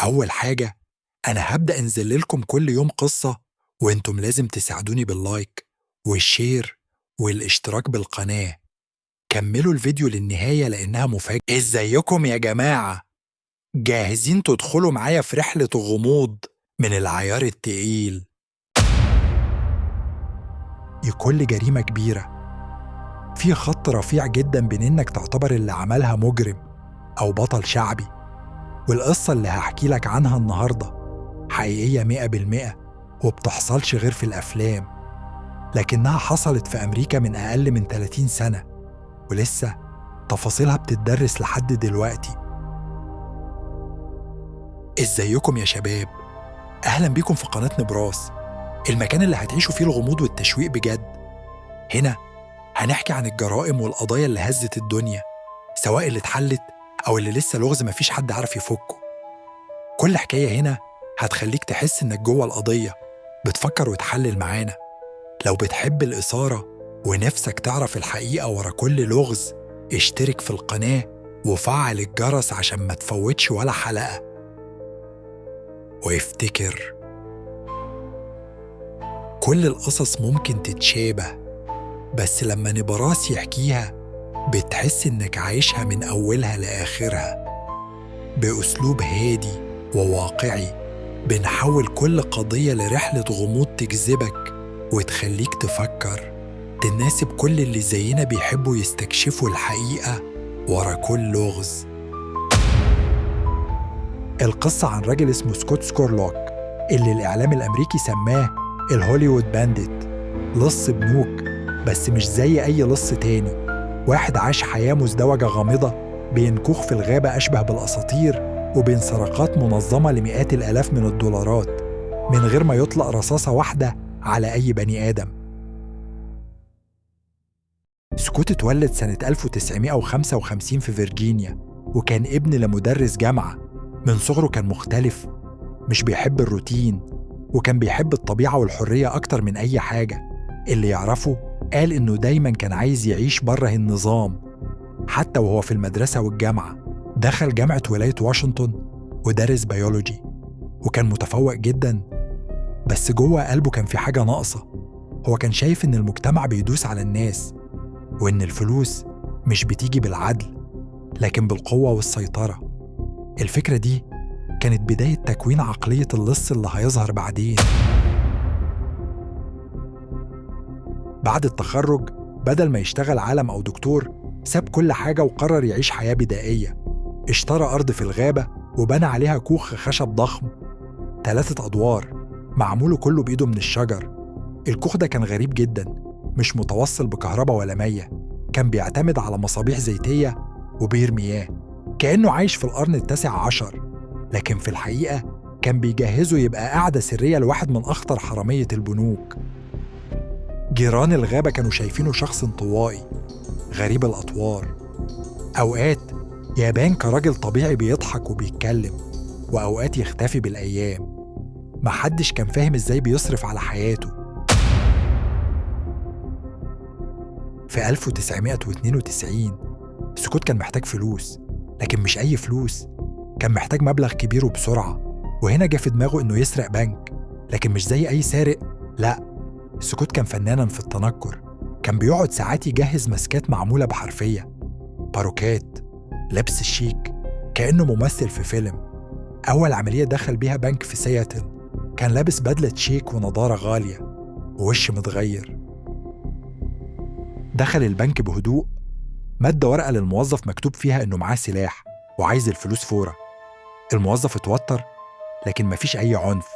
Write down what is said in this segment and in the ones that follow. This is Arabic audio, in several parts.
أول حاجة، أنا هبدأ أنزل لكم كل يوم قصة، وإنتم لازم تساعدوني باللايك والشير والاشتراك بالقناة. كملوا الفيديو للنهاية لأنها مفاجأة. إزيكم يا جماعة؟ جاهزين تدخلوا معايا في رحلة غموض من العيار التقيل؟ لكل جريمة كبيرة في خط رفيع جدا بين إنك تعتبر اللي عملها مجرم أو بطل شعبي. والقصة اللي هحكي لك عنها النهاردة حقيقية 100%، وبتحصلش غير في الأفلام، لكنها حصلت في أمريكا من أقل من 30 سنة، ولسه تفاصيلها بتدرس لحد دلوقتي. إزيكم يا شباب؟ أهلا بيكم في قناة نبراس، المكان اللي هتعيشوا فيه الغموض والتشويق بجد. هنا هنحكي عن الجرائم والقضايا اللي هزت الدنيا، سواء اللي اتحلت أو اللي لسه لغز مفيش حد عارف يفكه. كل حكاية هنا هتخليك تحس إنك جوه القضية، بتفكر وتحلل معانا. لو بتحب الإثارة ونفسك تعرف الحقيقة ورا كل لغز، اشترك في القناة وفعل الجرس عشان ما تفوتش ولا حلقة. وافتكر، كل القصص ممكن تتشابه، بس لما نبراس يحكيها بتحس إنك عايشها من أولها لآخرها. بأسلوب هادي وواقعي بنحول كل قضية لرحلة غموض تجذبك وتخليك تفكر، تناسب كل اللي زينا بيحبوا يستكشفوا الحقيقة ورا كل لغز. القصة عن راجل اسمه سكوت سكورلوك، اللي الإعلام الأمريكي سماه الهوليوود بانديت. لص بنوك، بس مش زي أي لص تاني. واحد عاش حياة مزدوجة غامضة بين كوخ في الغابة أشبه بالأساطير، وبين سرقات منظمة لمئات الآلاف من الدولارات من غير ما يطلق رصاصة واحدة على أي بني آدم. سكوت اتولد سنة 1955 في فيرجينيا، وكان ابن لمدرس جامعة. من صغره كان مختلف، مش بيحب الروتين، وكان بيحب الطبيعة والحرية أكتر من أي حاجة. اللي يعرفه قال إنه دايماً كان عايز يعيش بره النظام. حتى وهو في المدرسة والجامعة دخل جامعة ولاية واشنطن ودرس بيولوجي، وكان متفوق جداً، بس جوه قلبه كان في حاجة ناقصة. هو كان شايف إن المجتمع بيدوس على الناس، وإن الفلوس مش بتيجي بالعدل لكن بالقوة والسيطرة. الفكرة دي كانت بداية تكوين عقلية اللص اللي هيظهر بعدين. بعد التخرج، بدل ما يشتغل عالم أو دكتور، ساب كل حاجة وقرر يعيش حياة بدائية. اشترى أرض في الغابة وبنى عليها كوخ خشب ضخم 3 أدوار، معموله كله بإيده من الشجر. الكوخ ده كان غريب جدا، مش متوصل بكهرباء ولا مية، كان بيعتمد على مصابيح زيتية وبير مياه، كأنه عايش في القرن ال19. لكن في الحقيقة كان بيجهزه يبقى قاعدة سرية لواحد من أخطر حرامية البنوك. جيران الغابة كانوا شايفينه شخص انطوائي غريب الأطوار، أوقات يبان كراجل طبيعي بيضحك وبيتكلم، وأوقات يختفي بالأيام. محدش كان فاهم إزاي بيصرف على حياته. في 1992 سكوت كان محتاج فلوس، لكن مش أي فلوس، كان محتاج مبلغ كبير وبسرعة. وهنا جه في دماغه إنه يسرق بنك، لكن مش زي أي سارق، لأ، سكوت كان فناناً في التنكر. كان بيقعد ساعات يجهز ماسكات معمولة بحرفية، باروكات، لبس شيك، كأنه ممثل في فيلم. أول عملية دخل بيها بنك في سياتل، كان لابس بدلة شيك ونضارة غالية ووش متغير. دخل البنك بهدوء، مد ورقة للموظف مكتوب فيها إنه معاه سلاح وعايز الفلوس فورا. الموظف اتوتر، لكن مفيش أي عنف.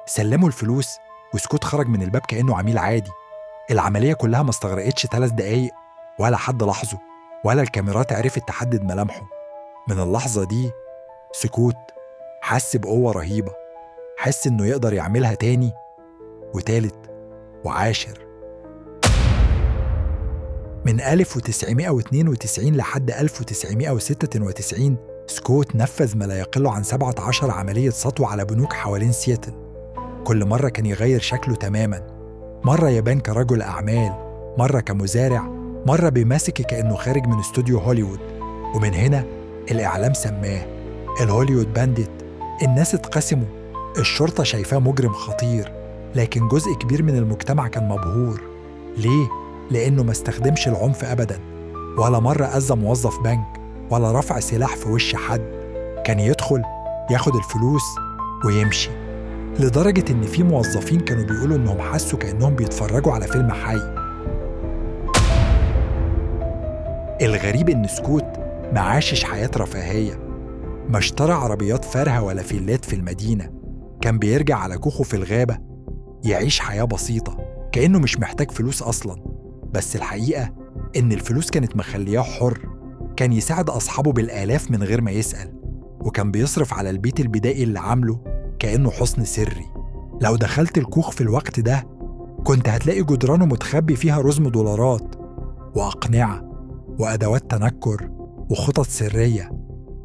سلموا الفلوس وسكوت خرج من الباب كأنه عميل عادي. العملية كلها ما استغرقتش 3 دقايق، ولا حد لاحظه، ولا الكاميرات عرفت تحدد ملامحه. من اللحظة دي سكوت حس بقوة رهيبة، حس إنه يقدر يعملها تاني وتالت وعاشر. من 1992 لحد 1996 سكوت نفذ ما لا يقل عن 17 عملية سطو على بنوك حوالين سياتل. كل مرة كان يغير شكله تماماً، مرة يبان كرجل أعمال، مرة كمزارع، مرة بيماسك كأنه خارج من استوديو هوليوود. ومن هنا الإعلام سماه الهوليوود بانديت، الناس اتقسموا، الشرطة شايفاه مجرم خطير، لكن جزء كبير من المجتمع كان مبهور. ليه؟ لأنه ما استخدمش العنف أبداً، ولا مرة أذى موظف بنك، ولا رفع سلاح في وش حد. كان يدخل ياخد الفلوس ويمشي، لدرجة إن في موظفين كانوا بيقولوا إنهم حسوا كأنهم بيتفرجوا على فيلم حي. الغريب إن سكوت ما عاشش حياة رفاهية، ما اشترى عربيات فارهة ولا فيلات في المدينة. كان بيرجع على كوخه في الغابة يعيش حياة بسيطة كأنه مش محتاج فلوس أصلاً. بس الحقيقة إن الفلوس كانت مخلياه حر. كان يساعد أصحابه بالآلاف من غير ما يسأل، وكان بيصرف على البيت البدائي اللي عامله كأنه حصن سري. لو دخلت الكوخ في الوقت ده كنت هتلاقي جدرانه متخبي فيها رزم دولارات وأقنعة وأدوات تنكر وخطط سرية.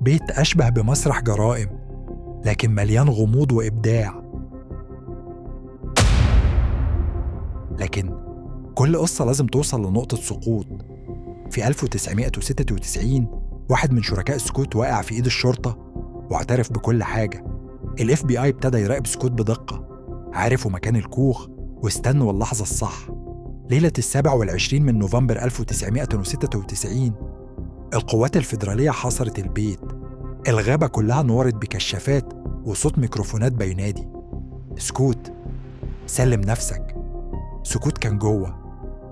بيت أشبه بمسرح جرائم، لكن مليان غموض وإبداع. لكن كل قصة لازم توصل لنقطة سقوط. في 1996 واحد من شركاء سكوت وقع في إيد الشرطة واعترف بكل حاجة. ال FBI ابتدى يراقب سكوت بدقة، عارفوا مكان الكوخ واستنوا اللحظة الصح. ليلة 27 من نوفمبر 1996 القوات الفيدرالية حاصرت البيت. الغابة كلها نورت بكشافات وصوت ميكروفونات بينادي: سكوت، سلم نفسك. سكوت كان جوه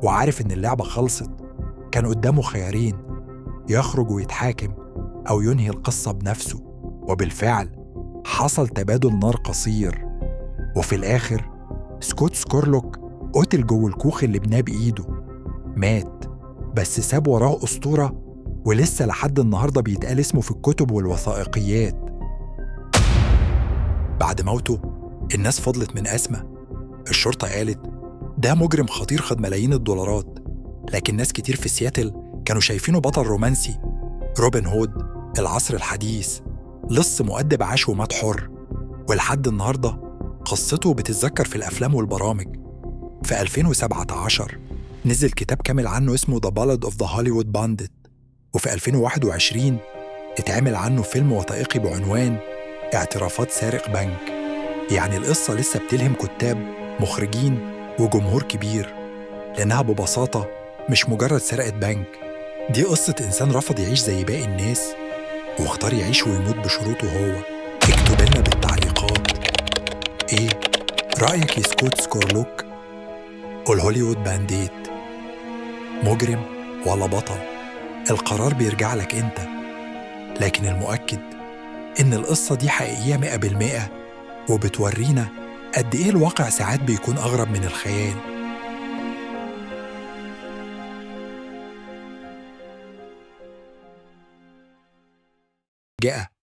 وعارف إن اللعبة خلصت. كان قدامه خيارين: يخرج ويتحاكم أو ينهي القصة بنفسه. وبالفعل حصل تبادل نار قصير، وفي الآخر سكوت سكورلوك قتل جوه الكوخ اللي بناه بإيده. مات، بس ساب وراه أسطورة ولسه لحد النهاردة بيتقال اسمه في الكتب والوثائقيات. بعد موته الناس فضلت من أسمى. الشرطة قالت ده مجرم خطير خد ملايين الدولارات، لكن ناس كتير في سياتل كانوا شايفينه بطل رومانسي، روبن هود العصر الحديث، لص مؤدب عاش ومات حر. ولحد النهاردة قصته بتتذكر في الأفلام والبرامج. في 2017 نزل كتاب كامل عنه اسمه The Ballad of the Hollywood Bandit، وفي 2021 اتعمل عنه فيلم وثائقي بعنوان اعترافات سارق بنك. يعني القصة لسه بتلهم كتاب، مخرجين، وجمهور كبير، لأنها ببساطة مش مجرد سرقة بنك، دي قصة إنسان رفض يعيش زي باقي الناس واختار يعيش ويموت بشروطه هو. اكتب لنا بالتعليقات إيه رأيك يا سكوت سكورلوك؟ الهوليوود بانديت مجرم ولا بطل؟ القرار بيرجع لك أنت، لكن المؤكد إن القصة دي حقيقية 100%، وبتورينا قد إيه الواقع ساعات بيكون أغرب من الخيال. جاء